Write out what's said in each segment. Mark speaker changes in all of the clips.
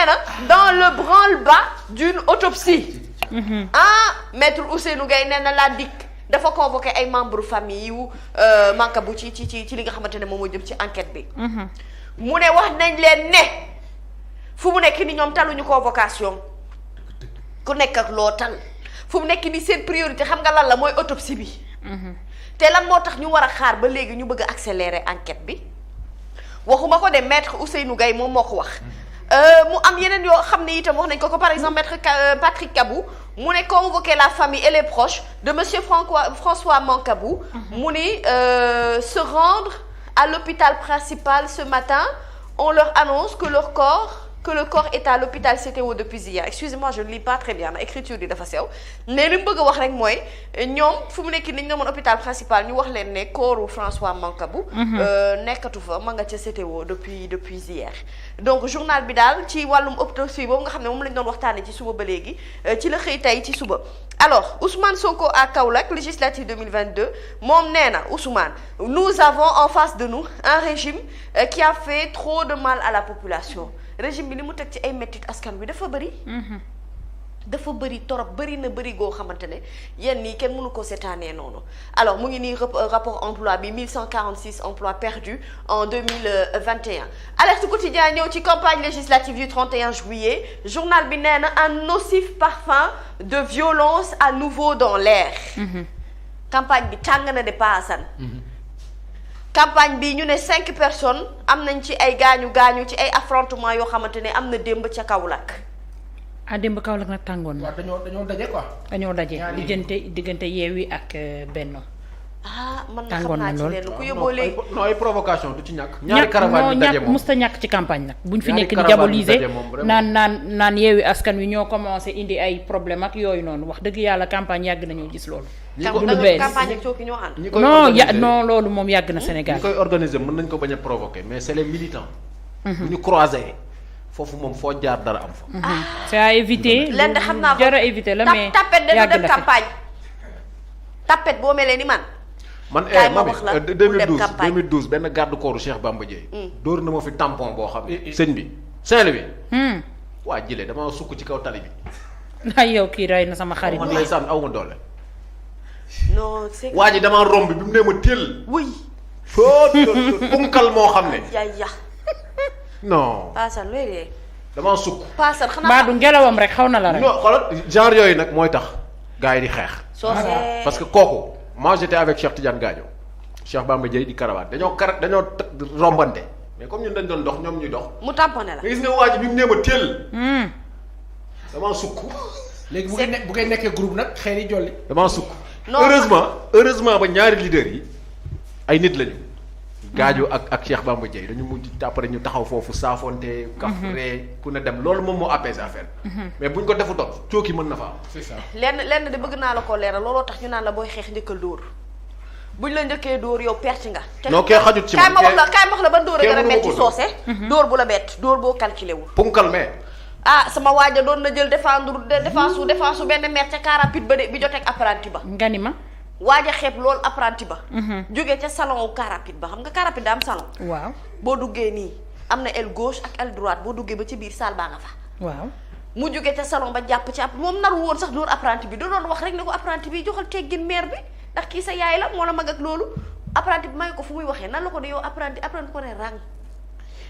Speaker 1: na dans le branle-bas d'une autopsie. Maître Ousseynou Gueye nee na la DIC dafa convoqué ay membres famille yu Mancabou ci li nga xamante ne moom moo jëm ci enquête bi. mu ne wax nañ leen ne fu mu nekk ni ñoom taluñu convocation ku nekk ak loo tal fu mu nekk ni seen priorité xam nga lan la mooy autopsie bi. te lan moo tax ñu war a xaar ba léegi ñu bëgg a accélérer enquête bi waxuma ko de maître Ousseynou Gueye moom moo ko wax. mu am yeneen yoo xam ne itam wax nañ ko par exemple maître Patrick Kabou mu ne convoquer la famille et les proches de monsieur François Mancabou. mu ni se rendre à l'hôpital principal ce matin on leur annonce que le corps est à l'hôpital CTO depuis hier excusez-moi je ne lis pas très bien na écriture di dafa sew mais li mu bëgg a wax rek mooy ñoom fu mu nekk ni ñu demoon hôpital principal ñu wax leen ne corps François Mancabou nekkatu fa ma nga ca CTO depuis hier donc journal bi daal ci wàllum autopsie boobu nga xam ne moom lañ doon waxtaanee ci suba ba léegi ci la xëy tey ci suba alors Ousmane Sonko à Kaolack législative 2022 moom nee na Ousmane nous avons en face de nous un régime qui a fait trop de mal à la population régime bi li mu teg ci ay mettit askan wi dafa bëri. dafa bëri torop bëri na bëri goo xamante ne yenn nii kenn mënu ko seetaanee noonu alors mu ngi nii rapport emploi bi 1146 emplois perdus en 2021 alerte quotidien ñëw ci campagne législative du 31 juillet journal bi nee na un nocif parfum de violence à nouveau dans l'air. campagne bi tàng na de paasan. campagne bi ñu ne 5 personnes am nañ ci ay gaañu ci ay affrontements yoo xamante ne am na démb ca Kaolack.
Speaker 2: démb Kaolack nag tàngoon na.
Speaker 3: waaw dañoo daje quoi.
Speaker 2: dañoo daje diggante Yewwi ak Benno.
Speaker 1: man na xam naa ci leen ku yóbboo léegi.
Speaker 3: non ay provocation du ci ñàkk. ñaari caravane bi daje moom
Speaker 2: musta ñàkk ci campagne nag. buñ fi nekk di diaboliser naan Yewwi askan wi ñoo commencé indi ay problème ak yooyu noonu wax dëgg yàlla campagne yàgg nañoo gis loolu. lu bees
Speaker 1: campagne ak cooki ñoo ànd.
Speaker 2: non loolu moom yàgg na Sénégal.
Speaker 3: ñi koy organiser mën nañ ko bañ a provoquer mais c'est les militants. bu ñu croiser foofu moom foo jaar dara am fa.
Speaker 2: c'est à éviter.
Speaker 1: lenn de xam naa ko
Speaker 2: jara éviter la mais
Speaker 1: yàgg na fi tapet boo melee ni man.
Speaker 3: man mami 2012 benn garde corps Cheikh Bamba Dièye. dóor na ma fi tampon boo xam sëñ bi Saint-Louis. waa jëlee dama sukk ci kaw tali bi.
Speaker 2: ay yow kii rey na sama xarit
Speaker 3: man lay sànn aw ma doole.
Speaker 1: non c'est
Speaker 3: waa ji damaa romb bi mu nee ma teel.
Speaker 1: wuy.
Speaker 3: foo punkal moo xam ne.
Speaker 1: yaya.
Speaker 3: non.
Speaker 1: Paasan looy dee.
Speaker 3: damaa sukk.
Speaker 1: Paasan xanaa
Speaker 2: mbaa du ngelawam rek xaw na la rek.
Speaker 3: non xoolal genre yooyu nag mooy tax gars yi di xeex. parce que kooku moi j'étais avec Cheikh Tidiane Gadio Cheikh Bamba Dièye di caravane dañoo rombante mais comme ñun dañ doon dox ñoom ñuy dox.
Speaker 1: mu tamponné la.
Speaker 3: nga gis nga waa ji bi mu nee ma teel. damaa sukk.
Speaker 4: léegi bu ngay nekkee groupe nag xëy na jolli.
Speaker 3: damaa sukk. heureusement ba ñaari leaders yi ay nit lañu. Gadio ak Cheikh Bamba Dièye dañu mujj après ñu taxaw foofu saafonte. kafre ku ne dem loolu moom moo apaisé affaire mais buñ ko defutoon cooki mën na fa am.
Speaker 4: c'est ça
Speaker 1: lenn de bëgg naa la ko leeral looloo tax ñu naan la booy xeex njëkkal dóor buñ la njëkkee dóor yow perte nga.
Speaker 3: non kee xajut ci man
Speaker 1: kaay ma wax la ban dóor a gën a metti soose. dóor bu la bett dóor boo calculé wul.
Speaker 3: punkal mais.
Speaker 1: sama waaja doon na jël défense benn maire ca car rapide ba de bi joteeg apprenti ba.
Speaker 2: nga ni ma.
Speaker 1: waaja xeeb loolu apprenti ba. jóge ca salon wu car rapide ba xam nga car rapide da am salon.
Speaker 2: waaw
Speaker 1: boo duggee nii am na aile gauche ak aile droite boo duggee ba ci biir salle baa nga fa.
Speaker 2: waaw
Speaker 1: mu jóge ca salon ba jàpp ci moom naru woon sax dóor apprenti bi da doon wax rek ne ko apprenti bi joxal teggin maire bi ndax kii sa yaay la moo la mag ak loolu apprenti bi may ko fu muy waxee nan la ko de yow apprenti ko ne rang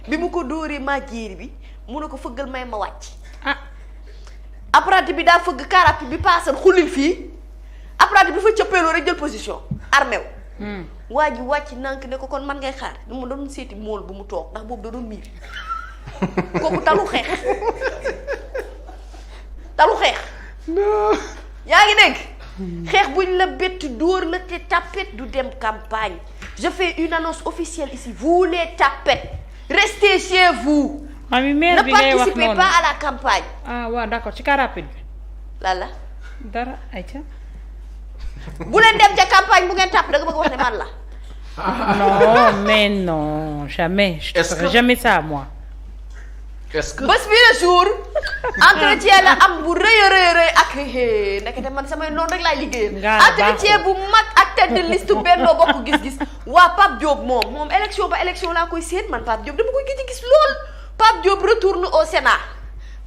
Speaker 1: bi mu ko dóoree maa jéeri bi mu ne ko fëggal may ma wàcc. apprenti bi daa fëgg car rapide bi paasan xullil fii apprenti bi fa cëppeeloo rek jël position armé wu. waa ji wàcc nank ne ko kon man ngay xaar ni mu doon seeti mool bu mu toog ndax boobu da doon miir kooku talu xeex. yaa ngi dégg. xeex buñ la bett dóor la te tapet du dem campagne je fais une annonce officielle ici vous les tapettes restez chez vous.
Speaker 2: mami maire bi ngay wax noonu
Speaker 1: ne participez pas à la campagne.
Speaker 2: waaw d'accord ci car rapide bi.
Speaker 1: lala.
Speaker 2: dara ayca.
Speaker 1: bu leen dem ca campagne bu ngeen tàpp da nga bëgg wax ne man la.
Speaker 2: non mais non jamais. je ne ferai jamais ça moi.
Speaker 3: est-ce que
Speaker 1: bés bi le jour entretien la am bu rëy a rëy ak ndekete man samay noonu rek laay liggéeyal. entretien bu mag ak tête de liste Benno Bokk Gis-Gis waa Pape Diop moom élection ba élection laa koy séen man Pape Diop dama koy gis lool Pape Diop retourne au Sénat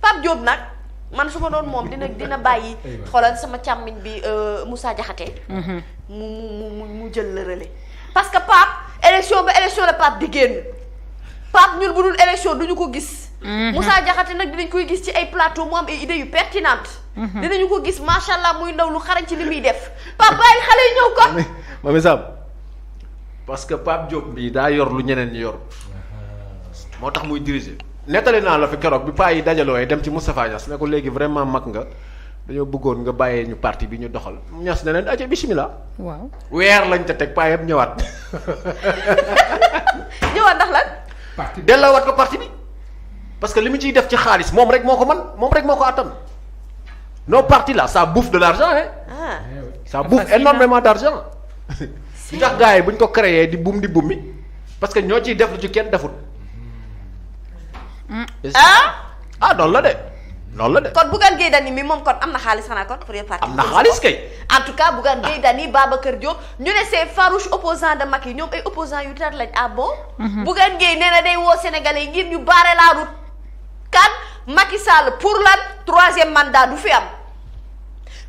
Speaker 1: Pape Diop nag man su ma doon moom dina bàyyi xoolal sama càmmiñ bi Moussa Diakhaté mu jël le relais parce que Pape élection la Pape di génn Pape ñun bu dul élection duñu ko gis Moussa Diakhaté nag dinañ koy gis ci ay plateau mu am ay idées yu pertinentes dinañu ko gis macha allah muy ndaw lu xarañ ci li muy def Pape bàyyi xale yi ñëw ko
Speaker 3: Mamy Samb parce que Pape Diop bi daa yor lu ñeneen ñi yor moo tax muy diriger nettali naa la fi keroog bi paa yi dajaloo dem ci Moustapha Niass ne ko léegi vraiment mag nga dañoo bëggoon nga bàyyee ñu parti bi ñu doxal Niass ne leen aja bismillah
Speaker 2: waaw
Speaker 3: weer lañ ca teg paa yëpp ñëwaat
Speaker 1: ndax lan
Speaker 4: parti
Speaker 3: delloowaat ko parti bi parce que li mu ciy def ci xaalis moom rek moo ko man moom rek moo ko attan nos partis là ça bouffe de l'argent hein ça bouffe énormément d'argent li tax gars yi bu ñu ko créé di bumi parce que ñoo ciy def lu ci kenn defut noonu la de
Speaker 1: kon Bougane Gueye Dany mi moom kon am na xaalis xanaa kon pour parti
Speaker 3: am na xaalis kay
Speaker 1: en tout cas Bougane Gueye Dany Babacar Diop ñu ne c'est farouche opposant de Macky ñoom ay opposants yu tar lañ bon Bougane Gueye nee na day woo Sénégalais yi ngir ñu barrer la route kan Macky Sall pour lan 3e mandat du fi am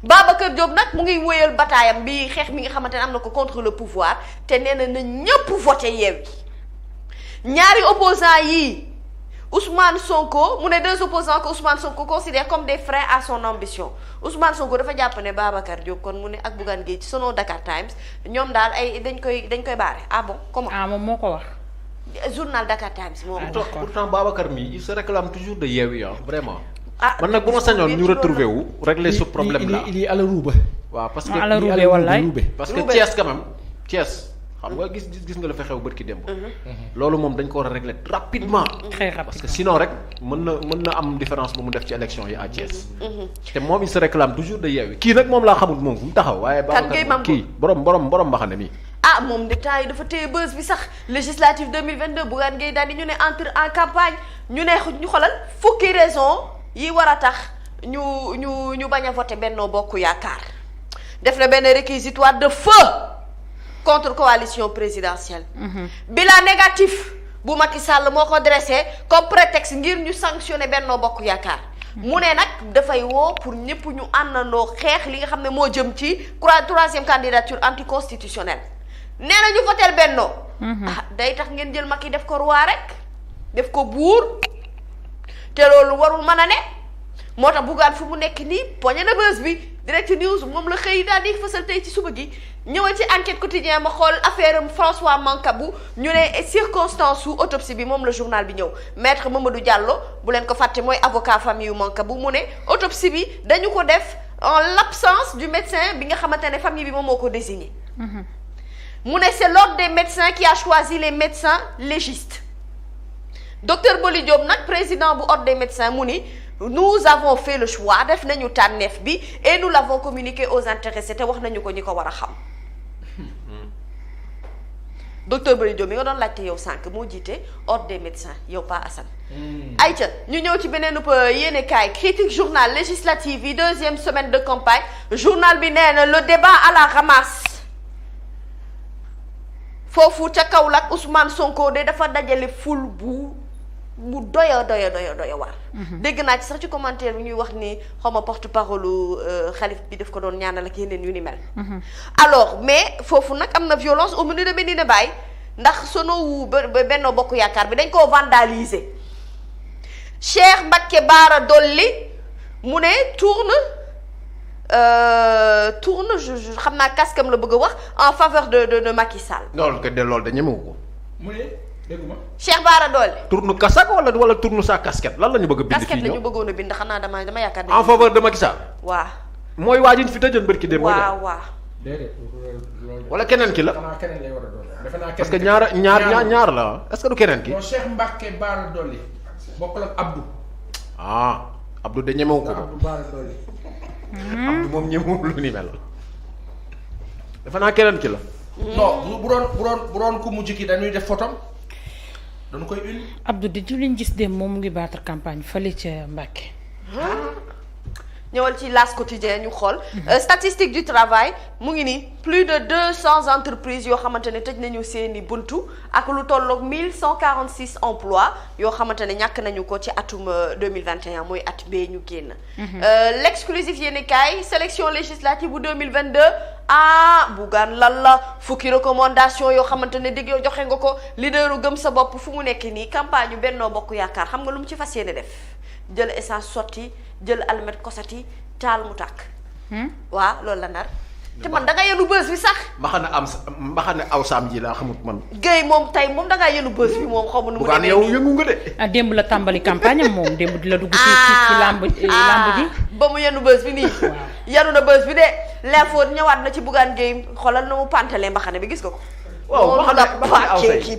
Speaker 1: Babacar Diop nag mu ngi wéyal bataayam bi xeex mi nga xamante ne am na ko contre le pouvoir te nee na ñëpp voté Yewwi ñaari opposants yii Ousmane Sonko mu ne 2 opposants que Ousmane Sonko considère comme des freins à son ambition Ousmane Sonko dafa jàpp ne Babacar Diop kon mu ne ak Bougane Gueye ci selon Dakar Times ñoom daal ay dañ koy baare bon comment.
Speaker 2: moom moo ko wax.
Speaker 1: journal Dakar Times moom.
Speaker 3: pourtant Babacar mi il se réclame toujours de Yewwi vraiment. man nag bu ma sañoon ñu retrouver wu régler ce problème là
Speaker 4: il est à la roue.
Speaker 3: waaw parce que
Speaker 2: à la roue wallaay
Speaker 3: parce que Thiès quand même Thiès. xam nga gis nga la fa xew bërki démb. loolu moom dañ ko war a régler rapidement.
Speaker 2: très rapidement
Speaker 3: parce que sinon rek mën na am différence bu mu def ci élection yi à Thiès. te moom il se réclame toujours de Yewwi kii nag moom laa xamul moom fu mu taxaw. waaye Babacar kii borom mbaxane mi.
Speaker 1: moom de temps yi dafa téye buzz bi sax législative 2022 Bougane Gueye Dany ñu ne entre en campagne ñu xolal fukki raison yi war a tax ñu bañ a voter Benno Bokk Yaakaar def na benn réquisitoire de feu. contre coalition présidentielle. bilan négatif bu Macky Sall moo ko dressé comme prétexte ngir ñu sanctionner Benno Bokk Yaakaar. mu ne nag dafay woo pour ñëpp ñu àndandoo xeex li nga xam ne moo jëm ci 3e candidature anticonstitutionnelle nee na ñu voteel Benno. day tax ngeen jël Macky def ko roi rek def ko buur te loolu warul mën a ne moo tax Bougane fu mu nekk nii poñe na bës bi direct news moom la xëy daal di fësal tey ci suba gi. ñëwal ci enquête quotidien ma xool affaire François Mancabou ñu ne circonstance su autopsie bi moom la journal bi ñëw maître Mamadou Diallo bu leen ko fàtte mooy avocat famille yu Mancabou mu ne autopsie bi dañu ko def en l'absence du médecin bi nga xamante ne famille bi moom moo ko désigné. mu ne c'est l'ordre des médecins qui a choisi les médecins légistes docteur Boli Diop nag président bu ordre des médecins mu ni nous avons fait le choix def nañu tànneef bi et nous l'avons communiqué aux intéressés te wax nañu ko ñi ko war a xam. docteur Bari Diop mi nga doon laajte yow sànq moo jiite ordre des médecins yow Pa Assane. ayca ñu ñëw ci beneen yéenekaay critique journal législative yi 2e semaine de campagne journal bi nee na le débat à la ramasse foofu ca Kaolack Ousmane Sonko de dafa dajale ful bu doya war. dégg naa ci sax ci commentaire bi ñuy wax ni xaw ma porte-parole xalif bi daf ko doon ñaanal ak yeneen yu ni mel. alors mais foofu nag am na violence au menu de Medina Baye ndax sonowu Benno Bokk Yaakaar bi dañ koo vandaliser Cheikh Mbacké Bara Dolly mu ne tourne je xam naa casquam la bëgg a wax en faveur de Macky Sall.
Speaker 3: loolu da ñemewu ko.
Speaker 4: mu ne dégguma.
Speaker 1: Cheikh Bara Dolly.
Speaker 3: tourne kasak wala tourne sa casquette lan la ñu bëgg a bind. fii
Speaker 1: casquette la ñu bëggoon a bind xanaa dama yaakaar ne.
Speaker 3: en faveur de Macky Sall.
Speaker 1: waaw.
Speaker 3: mooy waajin fi tëjoon bërki dem.
Speaker 1: waaw.
Speaker 4: déedéet
Speaker 3: wala keneen ki la.
Speaker 4: xanaa keneen lay war a doon. defe naa
Speaker 3: parce que ñaar la est-ce que du keneen ki.
Speaker 4: non Cheikh Mbacké Bara Dolly bokkul ak Abdou.
Speaker 3: Abdou de ñemewu ko.
Speaker 4: Abdou Bara Dolly.
Speaker 3: Abdou moom ñemewul lu ni mel. defe naa keneen ki la.
Speaker 4: non bu doon ku mujj ki dañuy def photom dañu koy une.
Speaker 2: Abdou di liñ gis dem moom mu ngi battre campagne fële ca Mbacké.
Speaker 1: ñëwal ci L'As quotidien ñu xool. statistique du travail mu ngi nii plus de 200 entreprises yoo xamante ne tëj nañu seeni buntu ak lu tolloog 1146 emplois yoo xamante ne ñàkk nañu ko ci atum 2021 mooy at bee ñu génn. L'exclusif yéeni kaay sélection législative bu 2022 Bougane lan la fukki recommandation yoo xamante ne digg joxe nga ko leaderu gëm sa bopp fu mu nekk nii campagne yu Benno Bokk Yaakaar xam nga lu mu ci fas yéene def jël essence sotti jël almet kosati taal mu tàkk. waaw loolu la nar. te man da nga yenu bës bi sax.
Speaker 3: mbaxana aw saam ji laa xamut man.
Speaker 1: Guèye moom tey moom da ngaa yenu bës bi moom xamu nu mu
Speaker 3: demee yow yëngu nga de.
Speaker 2: démb la tàmbali campagne am moom démb di la dugg ci lamb ji.
Speaker 1: ba mu yenu bës bi nii. yenu na bës bi de l'info ñëwaat na ci Bougane Guèye xoolal na mu pantalee mbaxane bi gis nga ko.
Speaker 3: waaw mbaxane aw say
Speaker 1: kii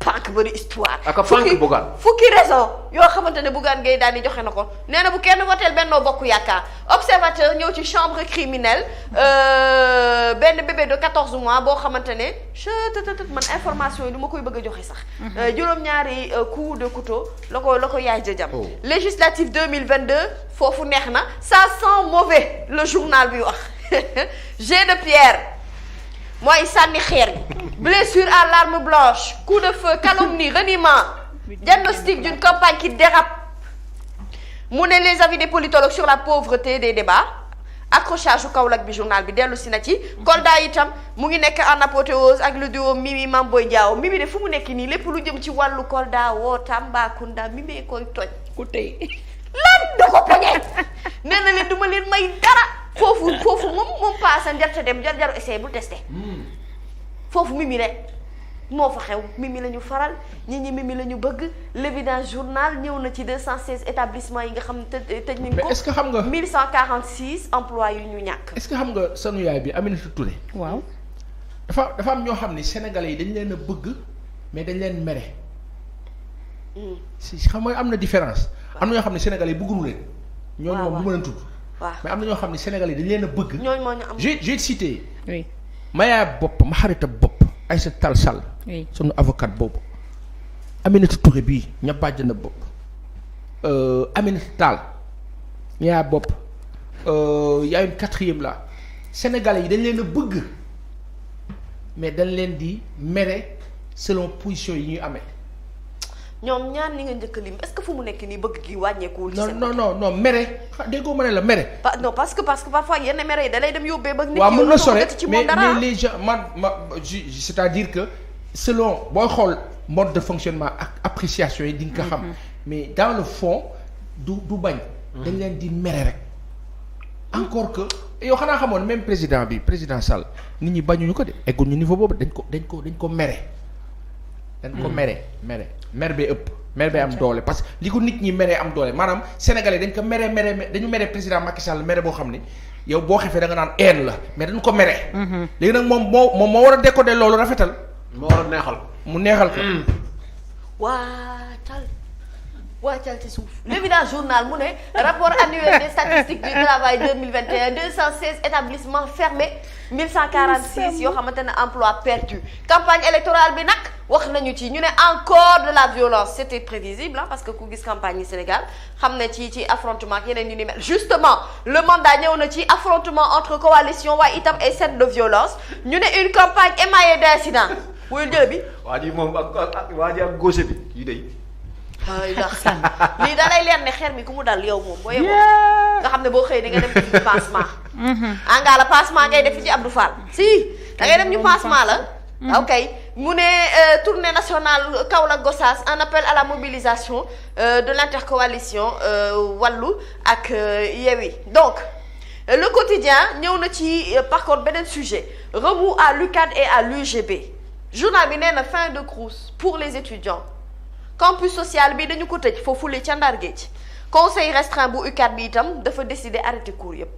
Speaker 1: paak bëri histoire.
Speaker 3: ak fànk Bougane
Speaker 1: fukki raison yoo xamante ne Bougane Guèye daal di joxe na ko nee na bu kenn voteel Benno Bokk Yaakaar observateur ñëw ci chambre criminelle benn bébé de 14 mois boo xamante ne man information yi du ma koy bëgg a joxe sax. juróom-ñaari coup de couteau la ko yaay jëjam. législative 2022 foofu neex na ça sent mauvais le journal bi wax jet de pierre. mooy sànni xeer yi blessure à l'arme blanche coup de feu calomnie reniement diagnostic d'une campagne qui dérape mu ne les avis des politologues sur la pauvreté des débats accrochage u Kaolack bi journal bi dellu si na ci Kolda itam mu ngi nekk en apothéose ak le duo Mimi Mame Boye Diao Mimi de fu mu nekk nii lépp lu jëm ci wàllu Kolda woo Tambacounda Mimi koy toj
Speaker 2: ku tey
Speaker 1: lan da ko poñe nee na leen duma leen may dara foofu moom paasa njarte dem jaru essayé bul testé foofu Mimi rek moo fa xew Mimi la ñu faral ñi Mimi la ñu bëgg l'évidence journal ñëw na ci 216 établissements yi nga xam ne tëj nañ ko.
Speaker 4: mais est-ce que xam nga
Speaker 1: 1146 emplois yu ñu ñàkk.
Speaker 4: est-ce que xam nga sanu yaay bi Aminata Touré.
Speaker 2: waaw
Speaker 4: dafa am ñoo xam ne sénégalais yi dañ leen a bëgg mais dañ leen mere. si xam nga am na différence. am na ñoo xam ne sénégalais yi bëgguñu leen. ñooñu moom du ma leen tudd.
Speaker 1: waaw
Speaker 4: mais am na ñoo xam ne sénégalais yi dañ leen a bëgg.
Speaker 1: ñooñu moo ñu am.
Speaker 4: j'ai cité.
Speaker 2: oui.
Speaker 4: Maya bopp ma xarita bopp Aïssata Tall Sall.
Speaker 2: oui
Speaker 4: sunu avocat boobu. Aminata Touré bii ña bàjj na bopp. Aminata Tall ñaa bopp y a une quatrième là sénégalais yi dañ leen a bëgg mais dañ leen di mere selon position yi ñuy amee.
Speaker 1: ñoom ñaar ñi nga njëkk lim est-ce que fu mu nekk nii bëgg gi wàññeekuwul. ci seen
Speaker 4: non mere déggoo ma ne la mere.
Speaker 1: non parce que parfois yenn mere yi da lay dem yóbbee ba. nit
Speaker 4: waaw mën na sore
Speaker 1: mais
Speaker 4: les gens c'est-à-dire que selon booy xool mode de fonctionnement ak appréciation yi di nga ko xam. mais dans le fond du bañ. dañ leen di mere rek. encore que yow xanaa xamoon même président Sall nit ñi bañuñu ko de egguñu niveau boobu dañ ko mere. dañ ko mer bee ëpp mer bee am doole parce que li ko nit ñi meree am doole maanaam sénégalais dañ ko mere dañu mere président Macky Sall mere boo xam ne yow boo xefee da nga naan haine la mais dañ ko mere. léegi nag moom moo war a décoder loolu rafetal.
Speaker 3: moo war a neexal.
Speaker 4: mu neexal ko.
Speaker 1: waacal ci suuf l'évidence journal mu ne rapport annuel des statistiques du travail 2021 216 établissements fermés 1146 yoo xamante ne emploi perdu campagne électorale bi nag wax nañu ci ñu ne encore de la violence c'était prévisible parce que ku gis campagne yi Sénégal xam ne ci affrontement ak yeneen yu ni mel justement le mandat ñëw na ci affrontement entre coalition waaye itam ay scènes de violence ñu ne une campagne émaillée d'incidents wuyul jël bi
Speaker 3: waa ji moom ak waa ji ak gauche bi yi day
Speaker 1: ay ndax lii da lay leer ne xeer mi ku mu dal yow moom boo yemoo nga xam ne boo xëyee da nga dem ci pansement angaa la pansement ngay def ci Abdou Fall si da ngay dem ñu pansement la ok mu ne tournée nationale Kaolack Gossas un appel à la mobilisation de l'intercoalition Wallu ak Yewwi donc le quotidien ñëw na ci par contre beneen sujet remous à l'UCAD et à l'UGB journal bi nee na fin de course pour les étudiants campus social bi dañu ko tëj foofu la ca Ndar Géej conseil restreint bu UCAD bi itam dafa décider arrêter cours yëpp.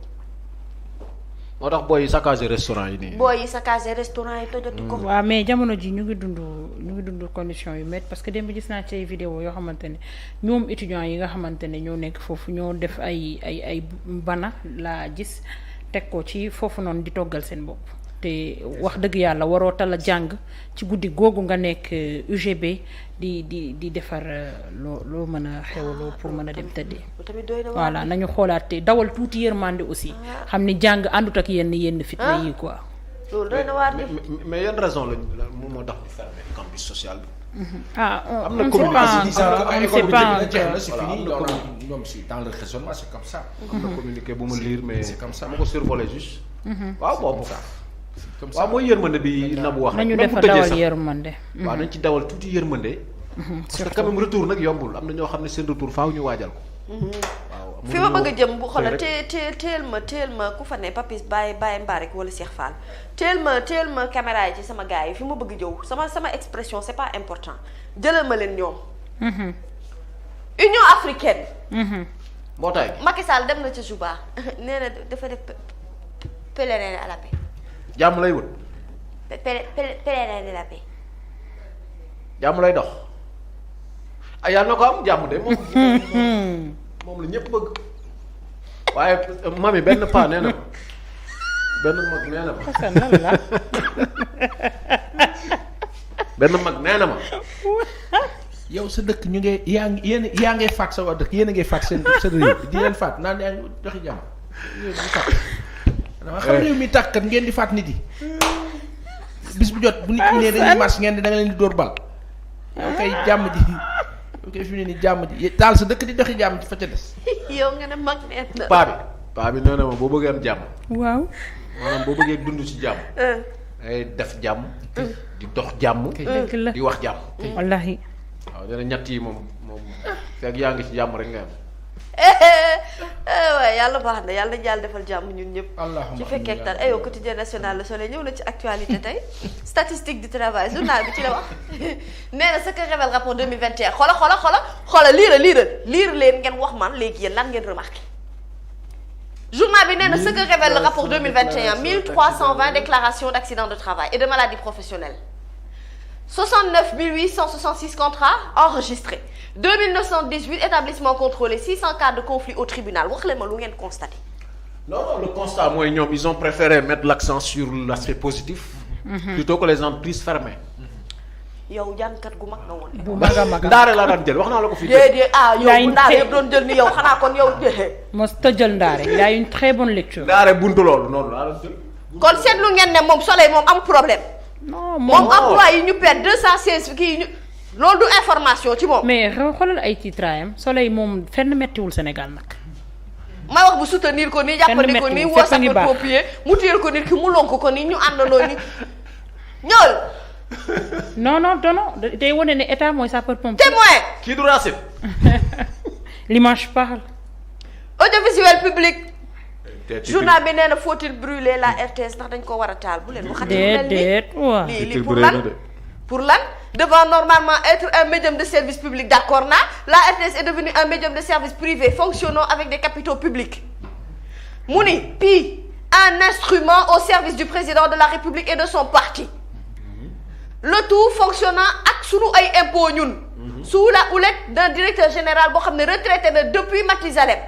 Speaker 3: moo tax booy yi saccagé restaurant yi nii.
Speaker 1: booy yi saccagé restaurant yi tojati ko.
Speaker 2: waaw mais jamono ji ñu ngi dund condition yu métti parce que démb gis naa ci ay vidéo yoo xamante ne ñoom étudiants yi nga xamante ne ñoo nekk foofu ñoo def ay bana laa gis teg ko ci foofu noonu di toggal seen bopp. te wax dëgg yàlla waroo tal a jàng ci guddi googu nga nekk UGB di defar loo mën a xewloo pour mën a dem tëddee. voilà nañu xoolaat te dawal tuuti yërmande aussi. xam ni jàng àndut ak yenn fitna yi quoi.
Speaker 1: loolu doy na waar
Speaker 3: mais yan raison lañ moom moo tax ñu fermé campus social bi.
Speaker 4: am na communication c'est fini ñoom si dans le raisonnement c'est comme ça.
Speaker 3: am na communiqué bu ma lire mais c'est comme ça ma ko survolé juste. waaw boobu waaw mooy yërmande bi Nabou wax.
Speaker 2: nañu def dawal yërmande.
Speaker 3: waaw nañ ci dawal tuuti yërmande. parce que quand même retour nag yombul am na ñoo xam ne seen retour faaw ñu waajal ko. waaw
Speaker 1: fi ma bëgg a jëm bu xoolal teel ma ku fa ne Papis Baye Mbarek wala Cheikh Fall teel ma caméra yi ci sama gars yi fi ma bëgg jëw sama expression c'est pas important jëlal ma leen ñoom. Union africaine.
Speaker 3: mbootaay bi
Speaker 1: Macky Sall dem na ca Juba nee na dafa def pèlerin à la paix.
Speaker 3: jàmm lay wut.
Speaker 1: pèlerin à la paix.
Speaker 3: jàmm lay dox. yàlla na ko am jàmm de moom la ñëpp bëgg waaye mami benn paa nee na ma benn mag nee na ma benn mag nee na ma
Speaker 4: yow sa dëkk ñu ngi yaa ngi faat sa waa dëkk yéen a ngi faat seen réew di leen faat naan yaa ngi doxi jàmm di faat dama xam réew mi tàkkat ngeen di faat nit yi bis bu jot bu nit ñi ne dañuy marche ngeen di da nga leen di dóor bal yow kay jàmm ji ok fi mu ne nii jàmm ji taal sa dëkk di doxi jàmm ci fa ca des.
Speaker 1: yow nga ne mag nee na.
Speaker 3: paa bi nee na ma boo bëggee am jàmm.
Speaker 2: waaw.
Speaker 3: maanaam boo bëggee dund ci jàmm. ngay def jàmm. di dox jàmm.
Speaker 2: dëgg la
Speaker 3: di wax jàmm.
Speaker 2: wallahi.
Speaker 3: waaw nee na ñett yi moom fekk yaa ngi ci jàmm rek nga am.
Speaker 1: waaye yàlla baax na yàlla na defal jàmm ñun ñëpp.
Speaker 4: allahumma
Speaker 1: ci fekkee hectare aywa quotidien national Le Soleil ñëw na ci actualité tey statistique du travail journal bi ci la wax nee na ce que révèle rapport 2021 xoola lire leen ngeen wax man léegi yéen lan ngeen remarqué. journal bi nee na ce que révèle le rapport 2021 1320 déclarations d'accidents de travail et de maladies professionnelles 69 866 contrats enregistrés 2918 établissements contrôlés 600 cas de conflit au tribunal wax leen ma lu ngeen constaté.
Speaker 3: non le constat mooy ñoom ils ont préféré mettre l'accent sur l'aspect positif. plutôt que les entreprises fermées.
Speaker 1: yow jànkat gu mag nga woon.
Speaker 2: bu mag a mag
Speaker 3: ndaare laa daan jël wax naa la ko fii.
Speaker 1: déedéet yow bu ndaare yëpp doon jël ni yow xanaa kon yow.
Speaker 2: mos tëjal ndaare il a une très bonne lecture.
Speaker 3: ndaare buntu loolu noonu laa daan jël.
Speaker 1: kon seetlu ngeen ne moom Soleil moom am problème.
Speaker 2: non
Speaker 1: moom emploi yi ñu perdre 216 kii ñu. loolu du information ci moom.
Speaker 2: mais xoolal ay titraayam Soleil moom fenn mettiwul Sénégal nag.
Speaker 1: ma wax bu soutenir ko nii jàppale ko nii woo sapeur-pompier mu téyel ko nit ki mu lonk ko nii ñu àndandoo ni ñool.
Speaker 2: non day wane ne état mooy sapeur-pompier.
Speaker 1: témoin.
Speaker 3: kii du Racine.
Speaker 2: l'image parle.
Speaker 1: audiovisuel public. journal bi nee na faut-il brûler la RTS ndax dañ ko war a taal bu leen waxati.
Speaker 2: déedéet waaw
Speaker 1: lii pour lan devant normalement être un médium de service public d'accord na la RTS est devenue un médium de service privé fonctionnant avec des capitaux publics mu ni puis un instrument au service du président de la République et de son parti le tout fonctionnant ak sunu ay impôts ñun sous la houlette d'un directeur général boo xam ne retraité na depuis Mathusalem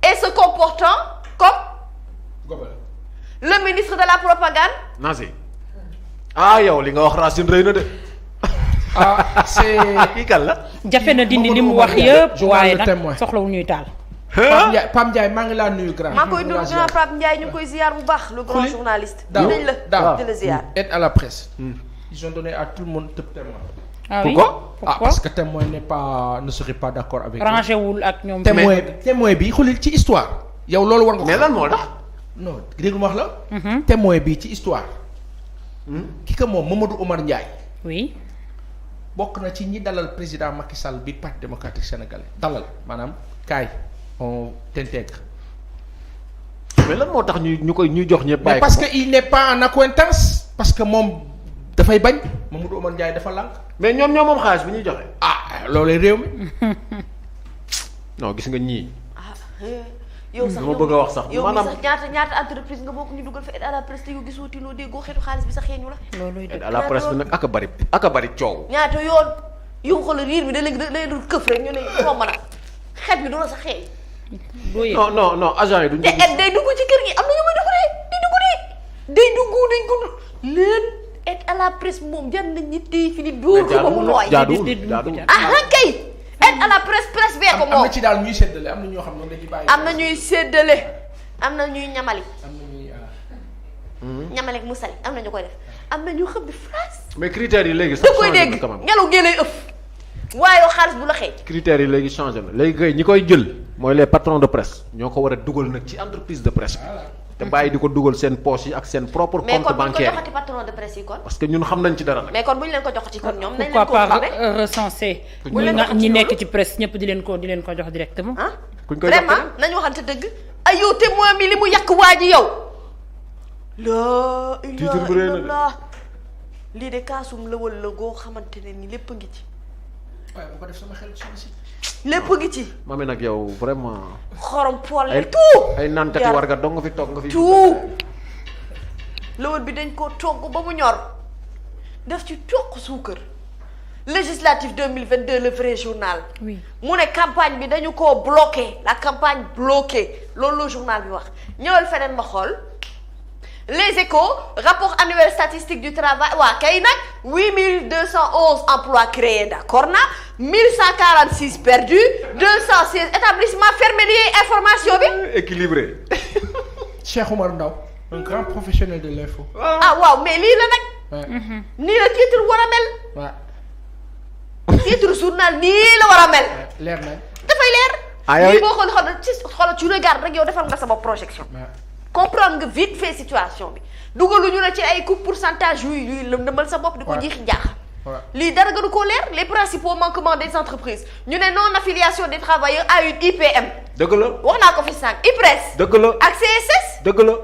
Speaker 1: et se comportant comme le ministre de la propagande
Speaker 3: Nazi yow li nga wax Racine rëy na de.
Speaker 4: c'est
Speaker 3: kii kan la.
Speaker 2: jafe na dindi li mu wax yëpp waaye nag soxlawul ñuy taal.
Speaker 4: Pape Ndiaye maa ngi laa nuyu grand.
Speaker 1: maa koy nuyu grand Pape Ndiaye ñu ngi koy ziar bu baax. le grand journaliste. daaw di la ziar.
Speaker 4: aide à la presse. ils ont donné à tout le monde témoin.
Speaker 2: ah oui
Speaker 3: pourquoi
Speaker 4: parce que témoin ne serait pas d'accord avec.
Speaker 2: rangé wul ak ñoom.
Speaker 4: témoin bi xulil ci histoire. yow loolu war nga ko.
Speaker 3: mais lan moo tax.
Speaker 4: non dégg nga wax la. témoin bi ci histoire. ki ko moom Mamadou Oumar Ndiaye.
Speaker 2: oui.
Speaker 4: bokk na ci ñi dalal président Macky Sall bi parti démocratique sénégalais dalal maanaam kaay on t'intègre.
Speaker 3: mais lan moo tax ñuy jox ñëpp. bàyyi
Speaker 4: mais parce que il n'est pas en accointance parce que moom dafay bañ Mamadou Oumar Ndiaye dafa lànk.
Speaker 3: mais ñoom moom xaalis bi ñuy joxe.
Speaker 4: loolu réew mi.
Speaker 3: non gis nga ñii.
Speaker 1: yow sax
Speaker 3: ma bëgg a wax sax maanaam
Speaker 1: yow sax ñaata entreprise nga bokk ñu dugal fa aide à la presse te yow gisoo tinoo déggoo xeetu xaalis bi sax xeeñu la.
Speaker 2: looluy
Speaker 3: aide à la presse bi nag ak a bari coow.
Speaker 1: ñaata yoon yow xoolal riir mi da lay dul këf rek ñu ne foo mën a xet bi du la sax xeeñ.
Speaker 3: non agent yi duñ.
Speaker 1: te aide day dugg ci kër gi am na ñu muy dugg de di dugg de. day dugg dañ ko leen aide à la presse moom jar nañ ñi téye fi ni dóor ko ba mu nooy.
Speaker 3: jaaduwul
Speaker 1: kay aide à la presse bee ko moom.
Speaker 4: am na ci daal ñuy séddale am na ñoo xam ne dañuy bàyyi.
Speaker 1: am na ñuy séddale am na ñuy ñamali.
Speaker 4: am na ñuy
Speaker 1: ñamaleeg mu sali am na ñu koy def am na ñu xam bi phrase.
Speaker 3: mais critères yi léegi
Speaker 1: da
Speaker 3: sax
Speaker 1: koy
Speaker 3: changé
Speaker 1: dégg
Speaker 3: na quand même.
Speaker 1: ngelaw gee lay ëpp waaye yow xaalis bu la xeej.
Speaker 3: critères yi léegi changé na léegi kay ñi koy jël mooy les patrons de presse ñoo ko war a dugal nag ci entreprise de presse bi. te bàyyi di ko dugal seen poche yi ak seen propre
Speaker 1: mais
Speaker 3: compte
Speaker 1: kon bu ñu ko
Speaker 3: bancaire
Speaker 1: joxati patron de presse yi kon.
Speaker 3: parce que ñun xam nañ ci dara nag.
Speaker 1: mais kon bu ñu leen ko joxati kon ñoom. nañ leen
Speaker 2: pourquoi
Speaker 1: ko
Speaker 2: pas
Speaker 1: contrôler
Speaker 2: recenser
Speaker 1: bu leen ko
Speaker 2: ñi nekk ci presse ñëpp di leen ko jox directement.
Speaker 1: ah
Speaker 3: kuñ koy jox
Speaker 1: vraiment nañu waxante dëgg. ay yow témoin mi li mu yàq waa ji yow. la
Speaker 3: titre bu rëy na de.
Speaker 1: ilaha lii de kaasum lëwal la goo xamante ne ni lépp a ngi ci.
Speaker 4: waaye bu ko def sama xel ci si.
Speaker 1: lépp a ngi ci.
Speaker 3: mami nag yow vraiment.
Speaker 1: xorom pool
Speaker 3: ay
Speaker 1: tout.
Speaker 3: ay naankati war nga dong nga fi toog nga fi.
Speaker 1: tout lëwal bi dañ koo togg ba mu ñor def ci toq suukar. législative 2022 le vrai journal.
Speaker 2: oui
Speaker 1: mu ne campagne bi dañu koo bloqué la campagne bloquée loolu la journal bi wax ñëwal feneen ma xool. Les Échos rapport annuel statistique du travail waa kay nag 8211 emplois créés d'accord na 1146 perdus 216 établissements fermés liés information bi.
Speaker 3: équilibré.
Speaker 4: Cheikh Oumar Ndaw un grand professionnel de l'info.
Speaker 1: ah waaw mais lii la nag.
Speaker 4: waaw
Speaker 1: nii la titre war a mel.
Speaker 4: waaw.
Speaker 1: titre journal nii la war a mel.
Speaker 4: leer na.
Speaker 1: dafay leer.
Speaker 3: ah yow
Speaker 1: lii boo xool tu regardes rek yow defal nga sama projection. comprendre nga vite fait situation bi dugaluñu la ci ay coupe pourcentage yuy lëndëmal sa bopp di ko jiixi jaax lii dara gënu koo leer les principaux manquements des entreprises ñu ne non affiliation des travailleurs à une IPM.
Speaker 3: dëgg la
Speaker 1: wax naa ko fi sànq IPRES.
Speaker 3: dëgg la
Speaker 1: ak CSS.
Speaker 3: dëgg la.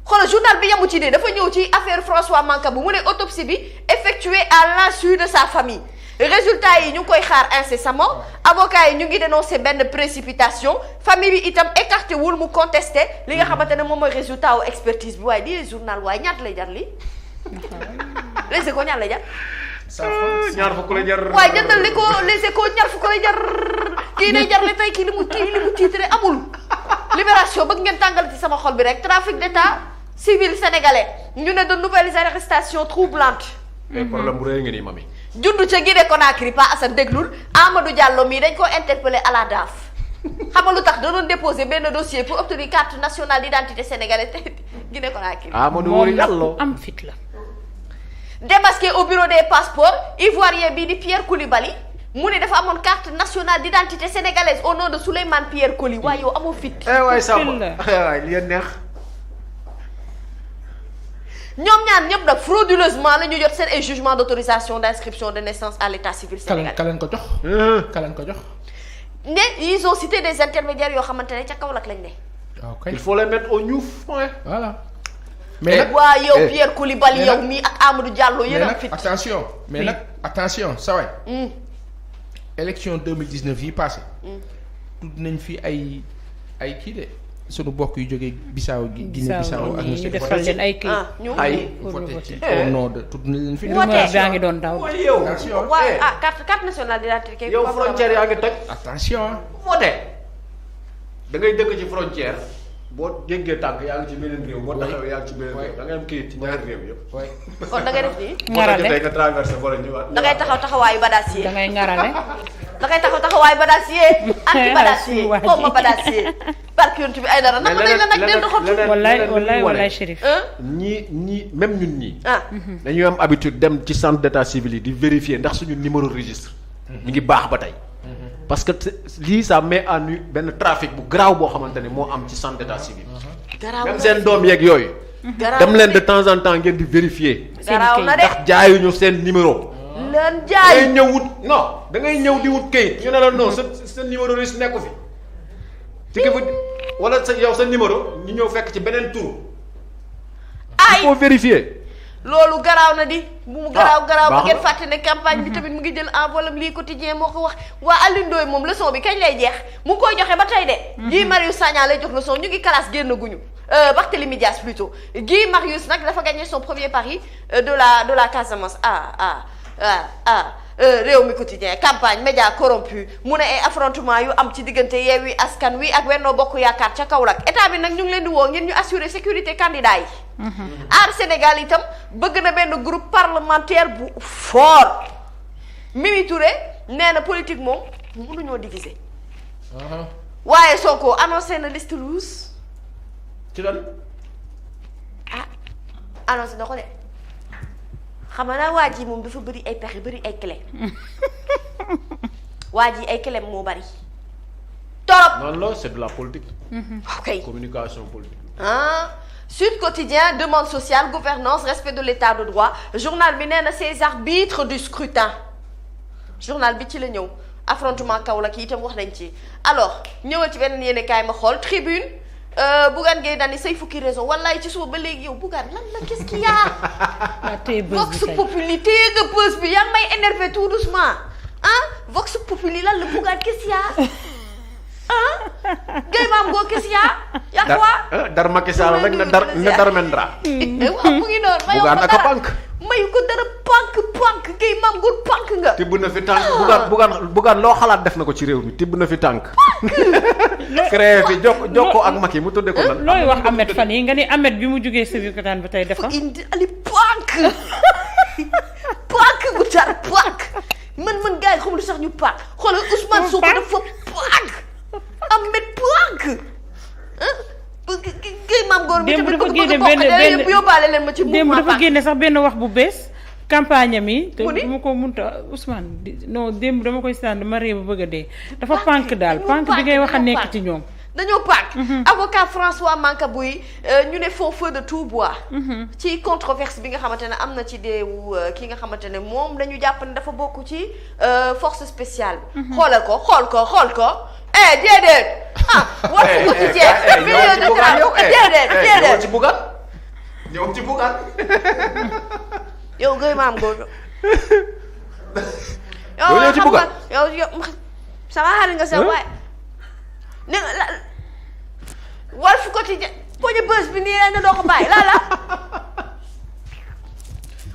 Speaker 1: xoolal journal bi yamu ci de dafa ñëw ci affaire François Mancabou mu ne autopsie bi effectuée à l'insu de sa famille. résultat yi ñu ngi koy xaar incessamment avocat yi ñu ngi dénoncé benn précipitation famille bi itam écarté wul mu contesté li nga xamante ne moom mooy résultat wu expertise bi waaye di journal waaye ñaata lay jar lii. les échos ñaata lay jar.
Speaker 3: ñaar fukk la jar.
Speaker 1: waaye jëndal li ko les échos ñaar fukk lay jar kii day jar le tey kii li mu titré amul. libération bëgg ngeen tàngal ci sama xol bi rek trafic d'état civil sénégalais ñu ne de nouvelles arrestations troublantes.
Speaker 3: mais problème bu rëy nga nii mami.
Speaker 1: juddu ca Guinée Conakry Pa Assane déglul Amadou Diallo mii dañ ko interpellé à la DAF xam nga lu tax da doon déposé benn dossier pour obtenir carte nationale d'identité sénégalaise te Guinée Conakry.
Speaker 3: Amadou Wori Diallo
Speaker 2: am fit la.
Speaker 1: démasqué au bureau des passeports ivoirien bii di Pierre Koulibaly mu ne dafa amoon carte nationale d'identité sénégalaise au nom de Souleymane Pierre Coly waaye yow amoo fit.
Speaker 3: waay Samba waay li neex.
Speaker 1: ñoom ñaar ñëpp nag frauduleusement la ñu jot seen ay jugement d'autorisation d'inscription de naissance à l'état civil sénégalais.
Speaker 4: kaleen ko jox. kaleen ko jox.
Speaker 1: ne ils ont cité des intermédiaires yoo xamante ne ca Kaolack lañ ne.
Speaker 4: ok
Speaker 3: il faut les mettre au ñuuf point.
Speaker 4: voilà. mais nag
Speaker 1: waa yow Pierre Koulibaly yow mii ak Amadou Diallo yéen a fit.
Speaker 4: attention mais nag attention sa waay. élection 2019 yi passé tudd nañ fi ay kii de sunu bokk yu jógee Bissau gi. Guinée Bissau ak
Speaker 2: ñu defal leen ay kii.
Speaker 1: ñu
Speaker 3: ay
Speaker 4: voté ci au nom de tudd nañ leen fi.
Speaker 2: rumeur baa ngi doon daw.
Speaker 3: mooy yow.
Speaker 4: attention
Speaker 1: waaw carte nationale d'identité.
Speaker 3: yow frontière yaa ngi toj.
Speaker 4: attention.
Speaker 3: voté da ngay dëkk ci frontière boo déggee tànk yaa ngi ci beneen réew boo taxawee yaa ngi ci beneen réew da ngay am kayit ci ñaari réew yëpp.
Speaker 1: kon da ngay def nii.
Speaker 2: ngarale
Speaker 3: boo nga traversé wala ñëwaat.
Speaker 1: da ngay taxawaayu badassier.
Speaker 2: da ngay ngarale.
Speaker 1: da ngay taxawaayu badassier. anti badassier comme ma badassier. parce que yontu bi ay dara.
Speaker 3: mais
Speaker 1: la nag del doxatu.
Speaker 2: wallaay Chérif.
Speaker 3: ñii même ñun ñii. dañuy am habitude dem ci centre d'état civil yi di vérifier ndax suñu numéro registre. ñu ngi baax ba tey. parce que lii ça met en nu benn trafic bu garaaw boo xamante ne moo am ci centre d'état civil.
Speaker 1: garaaw
Speaker 3: même seen doom yeeg yooyu. dem leen de temps en temps ngeen di vérifier.
Speaker 1: garaaw na de
Speaker 3: ndax jaayuñu seen numéro.
Speaker 1: leen jaay
Speaker 3: da ngay ñëw wut non da ngay ñëw di wut kayit ñu ne la non sa numéro registre nekku fi. ci que wala sa yow sa numéro ñu ñëw fekk ci beneen tur.
Speaker 1: ay
Speaker 3: il faut vérifier.
Speaker 1: loolu garaaw na di. bu mu garaaw ba
Speaker 3: baax na
Speaker 1: ngeen fàtte ne campagne bi tamit mu ngi jël enveloppe lii quotidien moo ko wax waa Alioune Ndoye moom leçon bi kañ lay jeex mu ngi koy joxe ba tey de. Guy Marius Sagna lay jox leçon ñu ngi classe génn guñu. Barthélémy Dias plutôt Guy Marius nag dafa gagné son premier pari de la Casamance réew mi quotidien campagne média corrompu mu ne ay affrontement yu am ci diggante Yewwi Askan Wi ak Benno Bokk Yaakaar ca Kaolack état bi nag ñu ngi leen di woo ngeen ñu assurer sécurité candidat yi. Aar Sénégal itam bëgg na benn groupe parlementaire bu fort Mimi Touré nee na politique moom mënuñoo diviser. waaye Sonko annoncé na liste rouge.
Speaker 3: ci lan.
Speaker 1: annoncé na ko de xam naa waa ji moom dafa bëri ay pexe bëri ay clé waa ji ay clé moo bëri. torop
Speaker 3: non non c'est de la politique.
Speaker 1: ok
Speaker 3: communication politique.
Speaker 1: Sud Quotidien demande sociale gouvernance respect de l'état de droit journal bi nee na ces arbitres du scrutin journal bi ci la ñëw affrontement Kaolack yi itam wax nañ ci alors ñëwal ci beneen yéene kaay ma xool tribune Bougane Gueye Dany say fukki raison wallaay ci suba ba léegi yow Bougane lan la qu'est-ce qu'il y a Vox Populi téye nga bës bi yaa ngi may énervé tout doucement Vox Populi lan la Bougane qu'est-ce qu'il y a Gueye maam goo qu'est-ce qu'il y a yaa quoi
Speaker 3: dar Macky Sall rek na dar mendra
Speaker 1: waaw mu ngi noonu
Speaker 3: Bougane ak a pànk
Speaker 1: mayu ko dara pànk Gueye maam góor pànk nga
Speaker 3: tibb na fi tànk Bougane loo xalaat def na ko ci réew mi tibb na fi tànk créé fi jokko ak Macky mu tudde ko lan
Speaker 2: looy wax Ahmed fan yi nga ni Ahmed bi mu jógee Sébikotane ba tey defa
Speaker 1: indi ali pànk gu tar pànk man gars yi xamul sax ñu pànk xoolal Ousmane Sonko dafa pànk Ahmed pànk Gueye maam góor mi tamit bëgg benn yóbbaale leen ma ci
Speaker 2: démb dafa génne sax benn wax bu bees campagne am yi te du ma ko munta Ousmane non démb dama koy sànni ma réew ba bëgg a dee dafa pànk daal pànk bi ngay wax a nekk ci ñoom
Speaker 1: dañoo pànk avocat François Mancabouy ñu ne font feu de tout bois ci controverse bi nga xamante ne am na ci deewu ki nga xamante ne moom dañu jàpp ne dafa bokk ci force spéciale bi xool ko déedéet war ko ci jeex million de déedéet
Speaker 3: ñëw ci Bougane
Speaker 1: yow Gueye maam góor
Speaker 3: ñëw ci Bougane
Speaker 1: yow sama xarit nga sa waay ne nga Walf Quotidien poñu bës bi nii rek nga doo ko bàyyi la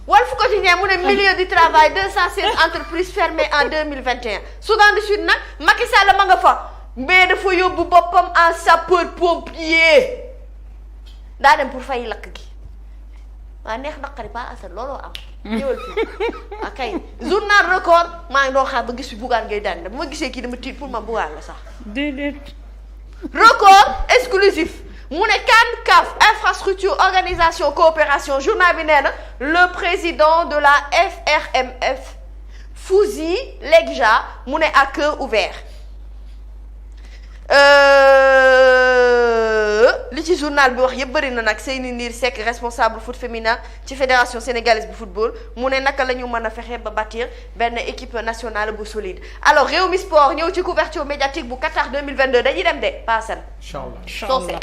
Speaker 1: Walf Quotidien mu ne milieu du travail 216 entreprises fermées en 2021 Soudan du Sud nag Macky Sall ma nga fa mais dafa yóbbu boppam en sapeur pompier daa dem pour fay lakk gi waa neex naqari pas asal looloo am ñëwal fii kay journal record maa ngi doon xaar ba gis fi Bougane Gueye Dany bu ma gisee kii dama tiit pour ma Bougane la sax
Speaker 2: déedéet
Speaker 1: record exclusif mu ne CAN CAF infrastructure organisation coopération journal bi nee na le président de la FRMF Fouzi Legja mu ne à cœur ouvert li ci journal bi wax yëpp bëri na nag Seyni Ndir Seck responsable foot féminin ci fédération sénégalaise bu football mu ne naka la ñu mën a fexe ba bâtir benn équipe nationale bu solide alors Rewmi Sport ñëw ci couverture médiatique bu Qatar 2022 dañuy dem de paasan soose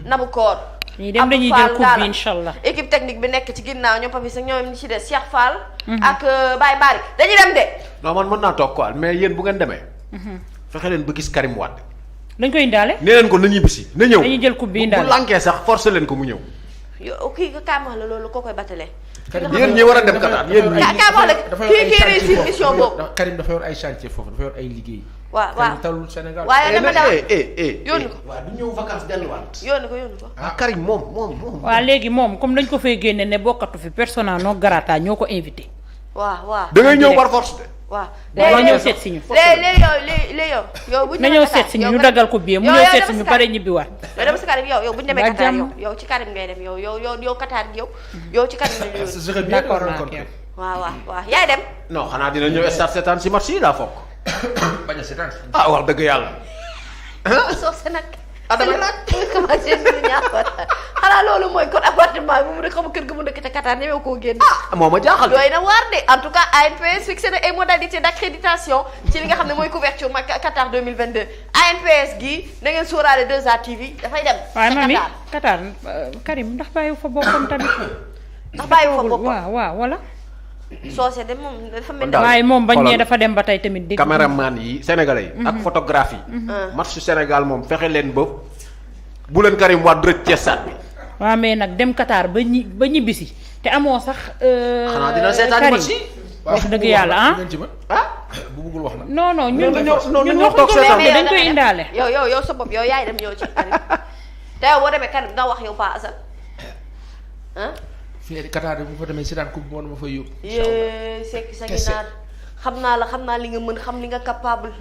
Speaker 1: Nabou Cor
Speaker 2: ñii dem dañuy jël coupe bi inshallah
Speaker 1: équipe technique bi nekk ci ginnaaw ñoom Papis ak ñoom ñi ci des Cheikh Fall ak Baye Mbari dañuy dem de
Speaker 3: non man mën naa toog quoi mais yéen bu ngeen demee fexe leen ba gis Karim Wade
Speaker 2: dañ koy indaale
Speaker 3: nee leen ko na ñibbisi na ñëw
Speaker 2: dañuy jël coupe bi indaale
Speaker 3: bu lankee sax forcé leen ko mu ñëw
Speaker 1: yow kii kaay ma wax la loolu koo koy battale
Speaker 3: yéen ñi war a dem Qatar yéen ñi
Speaker 1: kaay ma wax la kii réussir mission boobu
Speaker 4: Karim dafa yor ay chantier foofu dafa yor ay liggéey
Speaker 1: waaw
Speaker 4: Karim talul Sénégal
Speaker 1: waaye dama daw
Speaker 3: yónni ko waaw du ñëw vacances delluwaat
Speaker 1: yónni ko
Speaker 3: Karim moom
Speaker 2: waaw léegi moom comme dañ ko fay génne ne bokkatu fi persona non grata ñoo ko invité
Speaker 1: waaw
Speaker 3: da ngay ñëw par force de
Speaker 1: waaw
Speaker 2: léegi ñëw seet si ñu
Speaker 1: léegi yow bu ñu
Speaker 2: na ñëw seet si ñu ñu daggal ko billet mu ñëw seet si ñu pare ñibbiwaat
Speaker 1: yow dama si Karim yow bu ñu demee Qatar yow ci Karim ngay dem yow Qatar gi yow ci Karim ngay dem
Speaker 2: d'accord naa
Speaker 1: waaw yaay dem
Speaker 3: non xanaa dina ñëw stade seetaan si match yi laa fokk
Speaker 4: bañ a seetaan
Speaker 3: wax dëgg yàlla
Speaker 1: soo se nag adama nag commencé ñu ñaaxoon xanaa loolu mooy kon appartement bi mu ne xam kër ga mu dëkk te Qatar ñëwee koo génn
Speaker 3: moo ma jaaxal
Speaker 1: doy na waar de en tout cas ANPS fixé na ay modalités d'accréditation ci li nga xam ne mooy couverture ma Qatar 2022 ANPS gi da ngeen sóoraale 2A TV dafay dem
Speaker 2: waaye mami Qatar Karim ndax bàyyiwu fa boppam tamit
Speaker 1: ndax bàyyiwu fa boppam
Speaker 2: waaw wala
Speaker 1: soose de moom dafa mel ni
Speaker 2: waaye moom bañ ne dafa dem ba tey tamit dégg
Speaker 3: caméraman yi sénégalais yi ak photographie match Sénégal moom fexe leen ba bu leen Karim Wade rëcc ci stade bi
Speaker 2: waaw mais nag dem Qatar ba ñibbisi te amoo sax
Speaker 3: xanaa dina seetaan match yi
Speaker 2: wax dëgg yàlla
Speaker 4: bu bëggul wax nag
Speaker 2: non ñun
Speaker 3: ñoo toog seetaan
Speaker 2: dañ koy indaale
Speaker 1: yow sa bopp yow yaay dem ñëw ci Karim te yow boo demee Karim nga wax yow Pa Assane ah.
Speaker 4: fii Qatar bu fa demee seetaan coupe du monde ma fay yóbbu.
Speaker 1: sekki sa ginaar xam naa li nga mën xam li nga capable.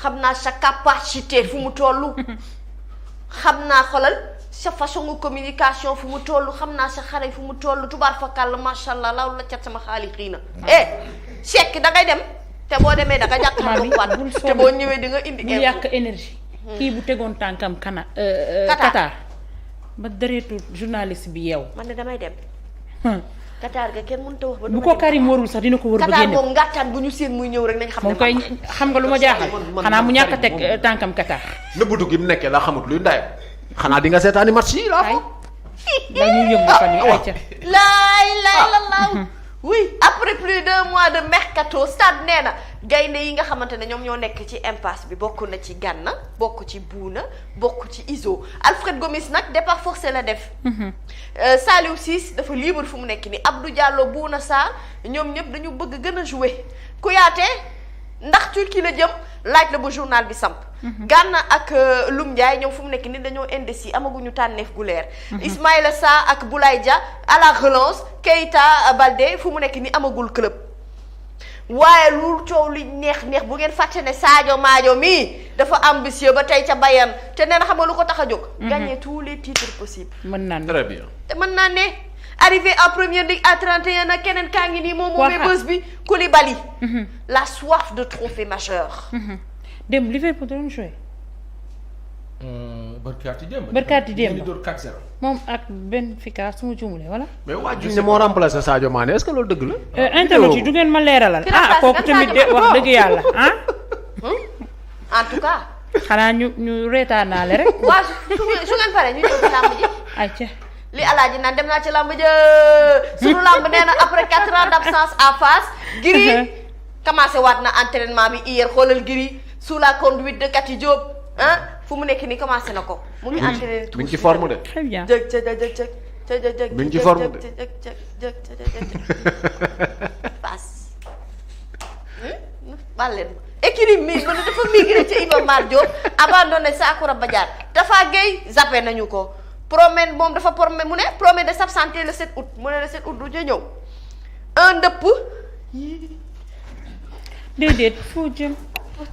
Speaker 1: xam naa sa capacité fu mu toll. xam naa xolal sa façon communication fu mu toll xam naa sa xare fu mu toll tubaar fakàll macha allah law la cat sama xaalis xii na. sekki da ngay dem te boo demee da nga jàkkaarloo waat te boo ñëwee di nga indi.
Speaker 2: bu yàq énergie. kii bu tegoon tànkam Qatar. ba deretu journaliste bi yeew.
Speaker 1: man ne damay dem. Qatar ga kenn mënut a wax ba.
Speaker 2: bu ko Karim warul sax dina ko wër ba génne.
Speaker 1: Qatar moom ngàttaan bu ñu seen muy ñëw rek nañ xam ne.
Speaker 2: moom koy xam nga lu ma jaaxal. xanaa mu ñàkk a teg tànkam Qatar.
Speaker 3: nëbbutu gi mu nekkee la xamut luy ndayam. xanaa di nga seetaani match yi laa ko.
Speaker 2: dañuy yëngu fan yi ay ca.
Speaker 1: laay oui après plus d'1 mois de mercato Stade nee na gaynde yi nga xamante ne ñoom ñoo nekk ci impasse bi bokk na ci Gana bokk ci Bouna bokk ci Iso Alfred Gomis nag départ forcé la def. Saliou Ciss dafa libre fu mu nekk nii Abdou Diallo Bouna Sarr ñoom ñëpp dañu bëgg gën a jouer Kouyaté ndax Turquie la jëm laaj la bu journal bi samp. Gana ak Loum Ndiaye ñoom fu mu nekk nii dañoo indécis amaguñu tànneef gu leer. Ismaïla Sarr ak Boulaye Dia à la relance Keita Baldé fu mu nekk nii amagul club. waaye lu coow li neex bu ngeen fàtte ne Sadio Madio mii dafa ambitieux ba tey ca Bayern te nee na xam nga lu ko tax a jóg. gagner tous les titres possibles.
Speaker 2: mën naa ne
Speaker 3: très bien.
Speaker 1: te mën naa ne arrivé en première ligue à 31 ak keneen kaa ngi nii moom moomee bés bi Koulibaly. la soif de trophée majeur.
Speaker 2: dem Liverpool doon joué.
Speaker 4: Barkaati démb.
Speaker 2: Barkaati
Speaker 4: door 4-0.
Speaker 2: moom ak Benfica su ma juumulee wala.
Speaker 3: mais waa ji ne moo remplacé Sadio Mané est-ce que loolu dëgg la.
Speaker 2: internet yi du ngeen ma leeralal. kooku tamit de wax dëgg yàlla
Speaker 1: en tout cas.
Speaker 2: xanaa ñu reetaanaale rek.
Speaker 1: waaw su ngeen paree ñu ñëw ci làmb ji.
Speaker 2: ayca.
Speaker 1: li alaaji naan dem naa ci làmb ja sunu làmb nee na après 4 ans d'absence à Fass. Gris commencé waat na entraînement bi hier xoolal Gris sous la conduite de Kati Diop fu mu nekk nii commencé na ko. mu ngi entraîné
Speaker 3: mi ngi ci forme de.
Speaker 2: très bien.
Speaker 3: mi ngi ci forme de.
Speaker 1: Fass. baal leen ma équilibre mi man dafa migré ci Iba Mar Diop abandonné Sakoura Badiane Tafa Gueye zappé nañu ko. promet moom dafa promet de s'absenter le 7 août mu ne le 7 août du ca ñëw un dëpp.
Speaker 2: déedéet foo jëm.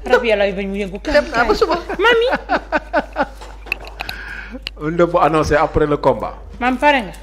Speaker 2: rab yàlla bañ mu yëngu.
Speaker 1: dem naa ba suba
Speaker 2: mami.
Speaker 3: un dëpp annoncé après le combat.
Speaker 2: maam pare nga.